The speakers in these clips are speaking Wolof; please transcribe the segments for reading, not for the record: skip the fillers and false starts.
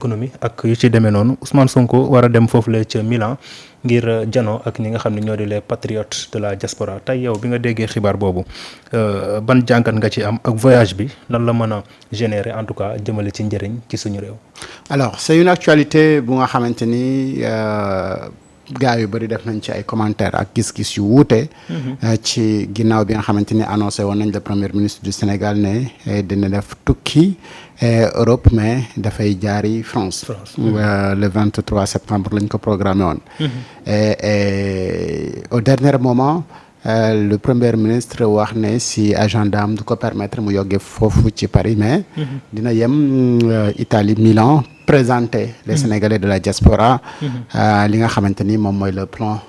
économie ak yu ci demee noonu Ousmane Sonko war a dem foofu la ca Milan ngir jano ak ñi nga xam ne ñoo di les patriotes de la diaspora tey yow bi nga déggee xibaar boobu ban jàngat nga ci am ak voyage bi lan la mën a générer en tout cas jëmale ci njëriñ ci suñu réew. Alors c'est une actualité bu nga xamante ni gars yu bëri def nañ ci ay commentaires ak gis-gis yu wuute. ci ginnaaw bi nga xamante ni annoncé woon nañ le premier ministre du Sénégal ne dina def tukki Europe mais dafay jaari France. Le 23 septembre lañ ko programmé woon. et au dernier moment le premier ministre wax ne si agenda am du ko permettre mu yogge foofu ci Paris mais dina yem Italie Milan présenter les Sénégalais de la diaspora li nga xamante ni moom mooy le plan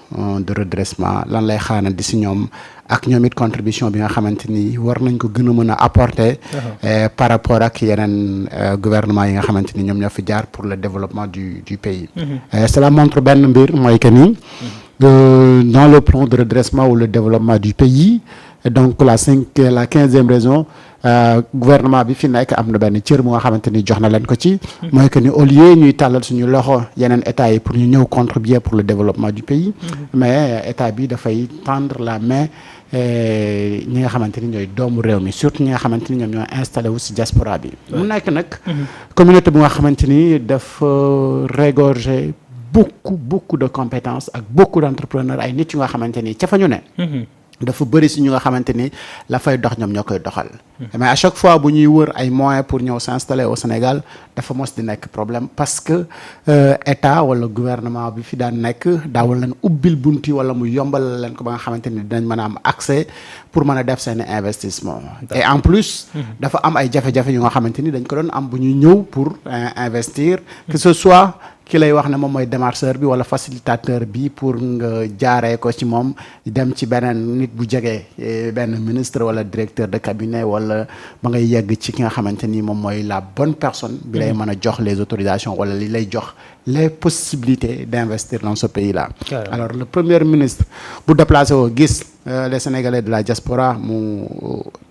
de redressement lan lay xaana di si ñoom ak ñoom it contribution bi nga xamante ni war nañ ko gën a mën a apporter par rapport ak yeneen gouvernement yi nga xamante ni ñoom ñoo fi jaar pour le développement du pays. Cela montre benn mbir mooy que ni dans le plan de redressement ou le développement du pays donc la 15e raison gouvernement bi fi nekk am na benn cër mu nga xamante ni jox na leen ko ci mooy que ni au lieu ñuy tàllal suñu loxo yeneen état yi pour ñu ñëw contribuer pour le développement du pays mais état bi dafay tendre la main ñi nga xamante ni ñooy doomu réew mi surtout ñi nga xamante ni ñoom ñoo installé wu si diaspora bi mu nekk nag communauté bu nga xamante ni dafa régorger beaucoup de compétences ak beaucoup d'entrepreneurs ay nit yu nga xamante ni ca fa ñu ne dafa bëri si ñu nga xamante ni la fay dox ñoom ñoo koy doxal mais à chaque fois bu ñuy wër ay moyens pour ñëw s'installer au Sénégal dafa mos di nekk problème parce que état wala gouvernement bi fi daan nekk daawul leen ubbil bunti wala mu yombal leen ko ba nga xamante ni dinañ mën a am accès pour mën a def seen investissement et en plus dafa am ay jafe-jafe yu nga xamante ni dañ ko doon am bu ñuy ñëw pour investir que ce soit ki lay wax ne moom mooy démarcheur bi wala facilitateur bi pour nga jaaree ko ci moom dem ci beneen nit bu jege benn ministre wala directeur de cabinet wala ba ngay yegg ci ki nga xamante ni moom mooy la bonne personne bi lay mën a jox les autorisations wala li lay jox les possibilités d'investir dans ce pays-là. Alors le premier ministre bu déplacé woo gis les Sénégalais de la diaspora mu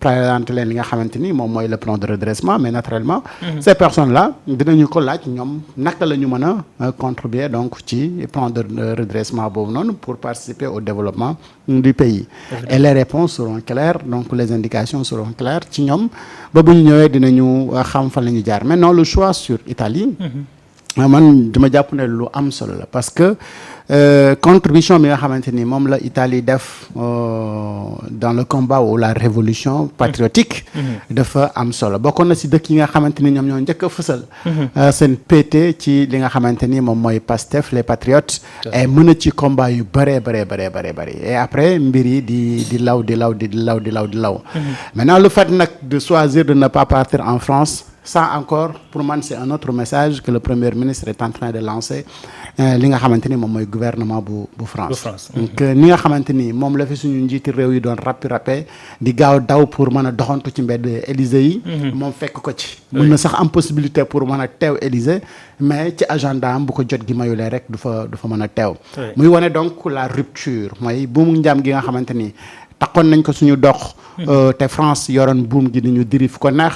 présenté leen li nga xamante ni moom mooy le plan de redressement mais naturellement ces personnes-là dinañu ko laaj ñoom naka la ñu mën a contribuer donc ci plan de redressement boobu noonu pour participer au développement du pays et les réponses seront claires donc les indications seront claires ci ñoom ba bu ñu ñëwee dinañu xam fan la ñu jaar maintenant le choix sur Italie man dama jàpp ne lu am solo la parce que contribution bi nga xamante ni moom la Italie def dans le combat ou la révolution patriotique dafa am solo bokkoon na si dëkk yi nga xamante ni ñoom ñoo njëkk a fësal seen pété ci li nga xamante ni moom mooy Pastef les patriotes et mën a ci combat yu bëree et après mbir yi di law maintenant le fait nag de choisir de ne pas partir en France ça encore pour man c'est un autre message que le premier ministre est en train de lancer li nga xamante ni moom mooy gouvernement bu France donc ni nga xamante ni moom la fi suñu njiiti réew yi doon rappi di gaaw daw pour mën a doxantu ci mbedd Élysée yi moom fekk ko ci mën na sax am possibilité pour mën a teew Élysée mais ci agenda am bu ko jot gi mayulee rek du fa mën a teew muy wane donc la rupture mooy buumu njaam gi nga xamante ni taxoon nañ ko suñu dox te France yoroon buum gi ni ñu diri fu ko neex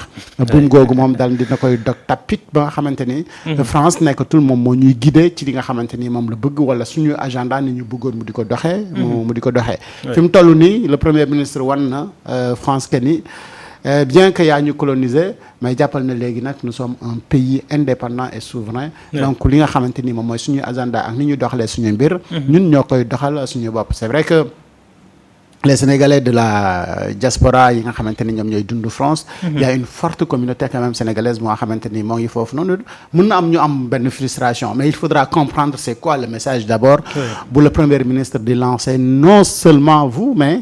buum googu moom dal dina koy dog tapit ba nga xamante ni France nekkatul moom moo ñuy guider ci li nga xamante ni moom la bëgg wala suñu agenda ni ñu bëggoon mu di ko doxee mu di ko doxee fi mu toll nii le premier ministre wan na France que ni bien que yaa ñu colonisé mais jàppal na léegi nag nous sommes un pays indépendant et souverain donc li nga xamante ni moom mooy suñu agenda ak ni ñu doxalee suñu mbir ñun ñoo koy doxal suñu bopp c'est vrai que les Sénégalais de la diaspora yi nga xamante ni ñoom ñooy dund France il y a une forte communauté quand même sénégalaise bu nga xamante ni moo ngi foofu noonu mën na am ñu am benn frustration mais il faudra comprendre c'est quoi le message d'abord bu le premier ministre di lancer non seulement vous mais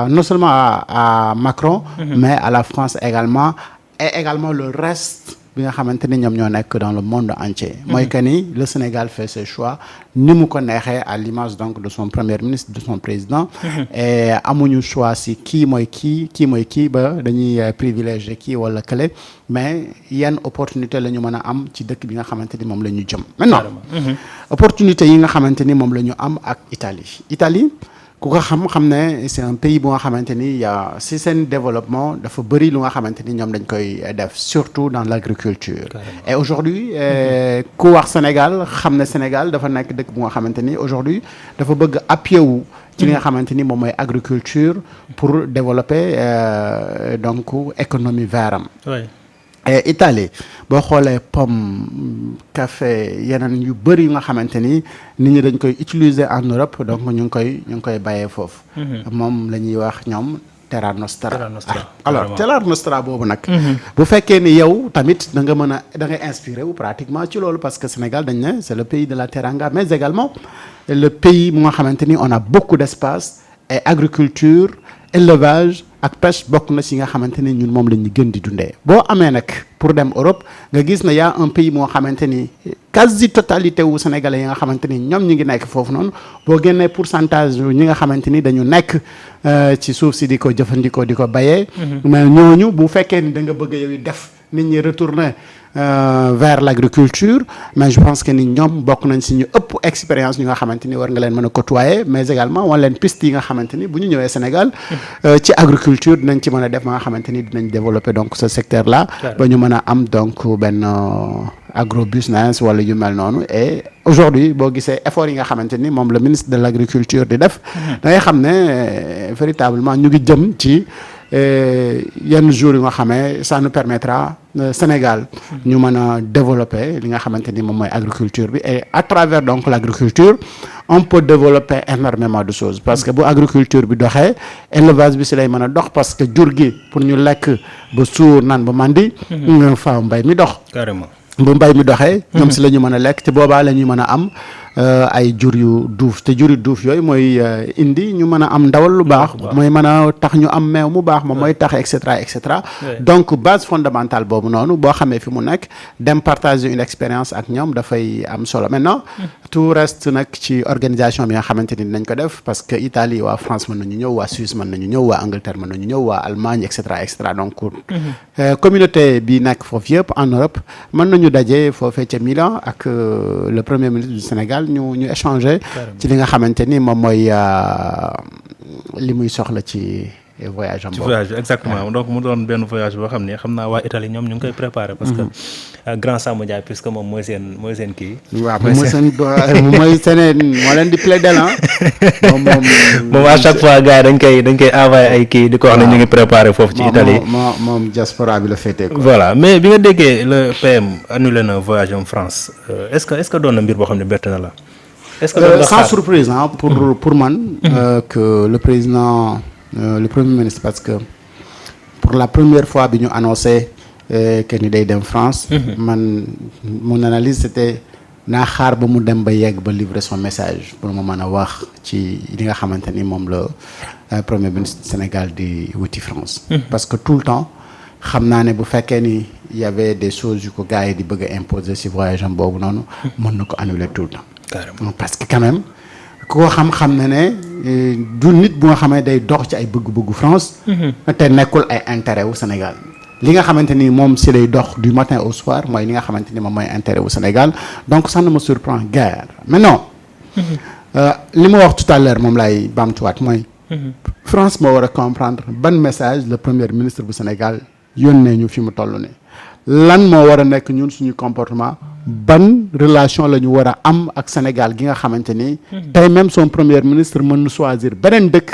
non seulement à Macron mais à la France également et également le reste bi nga xamante ni ñoom ñoo nekk dans le monde entier mooy que ni le Sénégal fait ses choix ni mu ko neexee à l'image donc de son premier ministre de son président et amuñu choix si kii mooy kii ba dañuy privilégier kii wala kële mais yan opportunité la ñu mën a am ci dëkk bi nga xamante ni moom la ñu jëm maintenant opportunité yi nga xamante ni moom la ñu am ak Italie ku ko xam ne c'est un pays bu nga xamante ni ya si seen développement dafa bëri lu nga xamante ni ñoom dañ koy def surtout dans l'agriculture. Et aujourd'hui ku wax Sénégal xam ne Sénégal dafa nekk dëkk bu nga xamante ni aujourd'hui dafa bëgg appuyer wu ci li nga xamante ni moom mooy agriculture pour développer donc économie verte am. Et Italie boo xoolee pomme café yeneen yu bëri yu nga xamante ni nit ñi dañ koy utiliser en Europe donc ñu ngi koy bàyyee foofu. moom la ñuy wax ñoom Terra Nostra. Alors Terra Nostra boobu nag. bu fekkee ni yow tamit da ngay inspiré wu pratiquement ci loolu parce que Sénégal dañ ne c'est le pays de la teranga mais également le pays mu nga xamante ni on a beaucoup d'espace et agriculture élevage ak pêche bokk na si nga xamante ni ñun moom la ñu gën di dundee boo amee nag pour dem Europe nga gis ne y a un pays moo xamante ni quasi totalité wu sénégalais yi nga xamante ni ñoom ñi ngi nekk foofu noonu boo génnee pourcentage ñi nga xamante ni dañu nekk ci suuf si di ko jëfandikoo di ko bayee mais ñooñu bu fekkee ni da nga bëgg yow def nit ñi retourner vers l'agriculture mais je pense que ni ñoom bokk nañ si ñu ëpp expérience ñu nga xamante ni war nga leen mën a côtoyer mais également wan leen piste yi nga xamante ni bu ñu ñëwee Sénégal ci agriculture dinañ ci mën a def ba nga xamante ni dinañ développer donc ce secteur là ba ñu mën a am donc benn agrobusiness wala yu mel noonu et aujourd'hui boo gisee effort yi nga xamante ni moom le ministre de l'agriculture di def da ngay xam ne véritablement ñu ngi jëm ci yenn jours yi nga xamee ça nous permettra Sénégal ñu mën a développer li nga xamante ni moom mooy agriculture bi et à travers donc l'agriculture on peut développer énormément de choses parce que bu agriculture bi doxee élevage bi si lay mën a dox parce que jur gi pour ñu lekk ba suur naan ba mandi faaw mbay mi dox carrément bu mbay mi doxee ñoom si la ñu mën a lekk te boobaa la ñuy mën a am ay jur yu duuf te jur yu duuf yooyu mooy indi ñu mën a am ndawal lu baax mooy mën a tax ñu am meew mu baax moom mooy tax et cetera donc base fondamentale boobu noonu boo xamee fi mu nekk dem partager une expérience ak ñoom dafay am solo maintenant tout reste nag ci organisation bi nga xamante ni dinañ ko def parce que Italie waa France mën nañu ñëw waa Suisse mën nañu ñëw waa Angleterre mën nañu ñëw waa Allemagne et cetera donc communauté bi nekk foofu yëpp en Europe mën nañu daje foofee ca Milan ak le premier ministre du Sénégal ñu échanger ci li nga xamante ni moom mooy li muy soxla ci voyage am boobu. ci voyage bi exactement donc mu doon benn voyage boo xam ne xam naa waa Italie ñoom ñu ngi koy préparer parce que grand Samba Ndiaye puisque moom mooy seen kii. waaw mooy seen moo leen di plaider la moom à chaque fois gars yi dañ koy envoyer ay kii di ko wax ne ñu ngi préparer foofu ci Italie. moom diaspora bi la féetee quoi. voilà mais bi nga déggee le PM annulé na voyage en France est-ce que doon na mbir boo xam ne bett na la. est-ce que sans surprise pour man. que le président. Le premier ministre parce que pour la première fois bi ñu annoncé que ni day dem France man mon analyse c'était naa xaar ba mu dem ba yegg ba livrer son message pour ma mën a wax ci li nga xamante ni moom la premier ministre du Sénégal di wuti France parce que tout le temps xam naa ne bu fekkee ni y avait des choses yu ko gars yi di bëgg a imposer ci voyage am boobu noonu mën na ko annuler tout le temps carrément parce que quand même koo xam ne du nit bu nga xamee day dox ci ay bëgg-bëggu France te nekkul ay intérêt wu Sénégal li nga xamante ni moom si lay dox du matin au soir mooy li nga xamante ni moom mooy intérêt wu Sénégal donc ça ne me surprend guère mais non li ma wax tout à l'heure moom laay baamtuwaat mooy France moo war a comprendre ban message le premier ministre bu Sénégal yónnee ñu fi mu toll nii lan moo war a nekk ñun suñu comportement ban relation la ñu war a am ak Sénégal gi nga xamante ni tey même son premier ministre mën na choisir beneen dëkk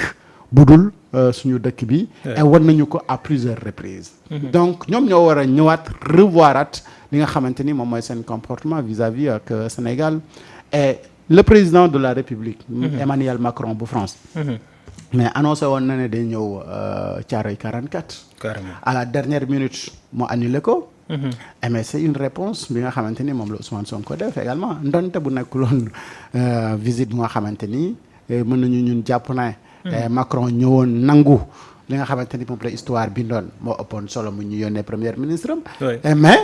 bu dul suñu dëkk bi et war nañu ko à plusieurs reprises donc ñoom ñoo war a ñëwaat revoirat li nga xamante ni moom mooy seen comportement vis-à-vis ak Sénégal et le président de la République Emmanuel Macron bu France mais annoncé woon na ne day ñëw Thiaroye 44 carrément à la dernière minute mu annulé ko mais c'est une réponse bi nga xamante ni moom la Ousmane Sonko def également ndonte bu nekkuloon visite bu nga xamante ni mën nañu ñun jàpp na Macron ñëwoon nangu li nga xamante ni moom la histoire bindoon moo ëppoon solo mu ñu yónnee premier ministre am mais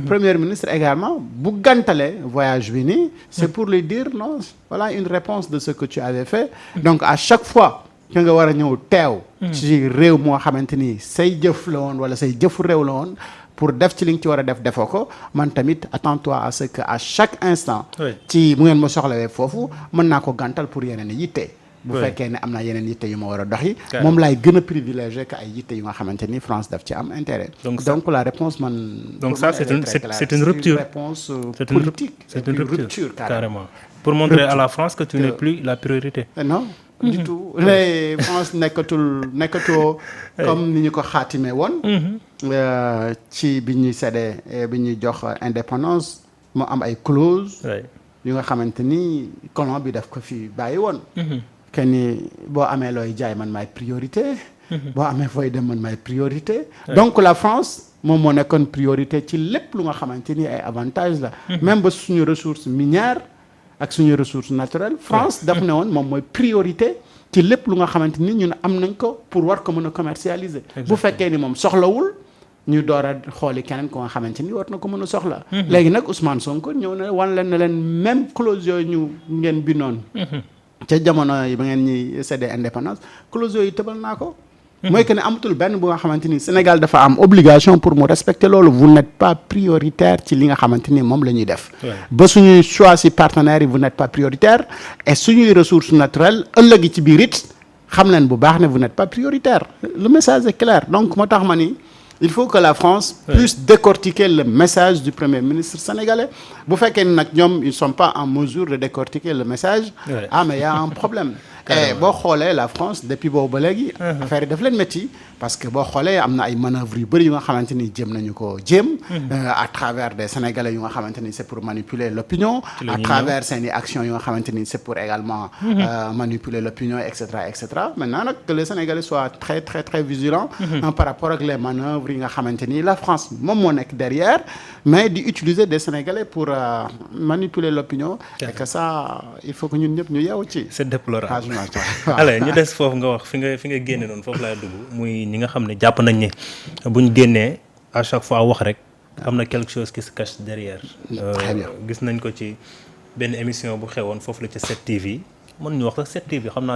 premier ministre également bu gantale voyage bi nii c'est pour lui dire non voilà une réponse de ce que tu avais fait donc à chaque fois que nga war a ñëw teew ci réew moo xamante ni say jëf la woon wala say jëfu réew la woon pour def ci li nga ci war a def defoo ko man tamit attends-toi à ce que à chaque instant ci mu ngeen ma soxlawee foofu mën naa ko gàntal pour yeneen yitte bu fekkee ne am na yeneen yitte yu ma war a doxi moom laay gën a privilégié que ay yitte yu nga xamante ni France daf ci am intérêt. Donc la réponse man. Donc ça c'est une rupture. Réponse politique. C'est une rupture carrément. Pour montrer à la France que tu n'es plus la priorité. Non. Du tout les France nekkatoo comme ni ñu ko xaatimee woon. ci bi ñuy séddee bi ñuy jox indépendance mu am ay clause yu nga xamante ni colon bi daf ko fi bàyyi woon. que ni boo amee looy jaay man maay priorité. boo amee fooy dem man maay priorité. donc la France moom moo nekkoon priorité ci lépp lu nga xamante ni ay avantages la. même ba suñu ressource minière. ak suñu ressource naturelle France daf ne woon moom mooy priorité ci lépp lu nga xamante ni ñun am nañ ko pour war ko mën a commercialiser. bu fekkee ni moom soxlawul ñu door a xooli keneen ko nga xamante ni war na ko mën a soxla. léegi nag Ousmane Sonko ñëw na wan leen ne leen même clause yooyu ñu ngeen bindoon. ca jamono yi ba ngeen ñuy cédé indépendance clause yooyu tëbal naa ko. mooy que ne amatul benn bu nga xamante ni Sénégal dafa am obligation pour mu respecter loolu vous n'êtes pas prioritaire ci li nga xamante ni moom la ñuy def. ba suñuy choix si partenaires yi vous n'êtes pas prioritaire et suñuy ressources naturelles ëllëg ci biir it xam leen bu baax ne vous n'êtes pas prioritaire le message est clair donc moo tax ma ni il faut que la France puisse décortiquer le message du Premier ministre sénégalais bu fekkee ni nag ñoom ils sont pas en mesure de décortiquer le message. Ah mais il y a un problème. et boo xoolee la France depuis boobu ba léegi. affaire yi daf leen métti parce que boo xoolee am na ay manœuvres yu bëri yu nga xamante ni jéem nañu ko jéem. à travers des Sénégalais yu nga xamante ni c'est pour manipuler l'opinion. à travers seeni actions yu nga xamante ni c'est pour également manipuler l'opinion et cetera et cetera maintenant nag que les Sénégalais soient très très très vigilants. par rapport ak les manœuvres yi nga xamante ni la France moom moo nekk derrière mais di utiliser des Sénégalais pour manipuler l'opinion. et que ça il faut que ñun ñëpp ñu yeewu ci. C'est déplorable. allez ñu des foofu nga wax fi nga génne noonu foofu laay dugg muy ñi nga xam ne jàpp nañ ne buñ génnee à chaque fois wax rek am na quelque chose qui se cache derrière. gis nañ ko ci benn émission bu xewoon foofu la ci 7TV mën ñu wax sax 7TV xam naa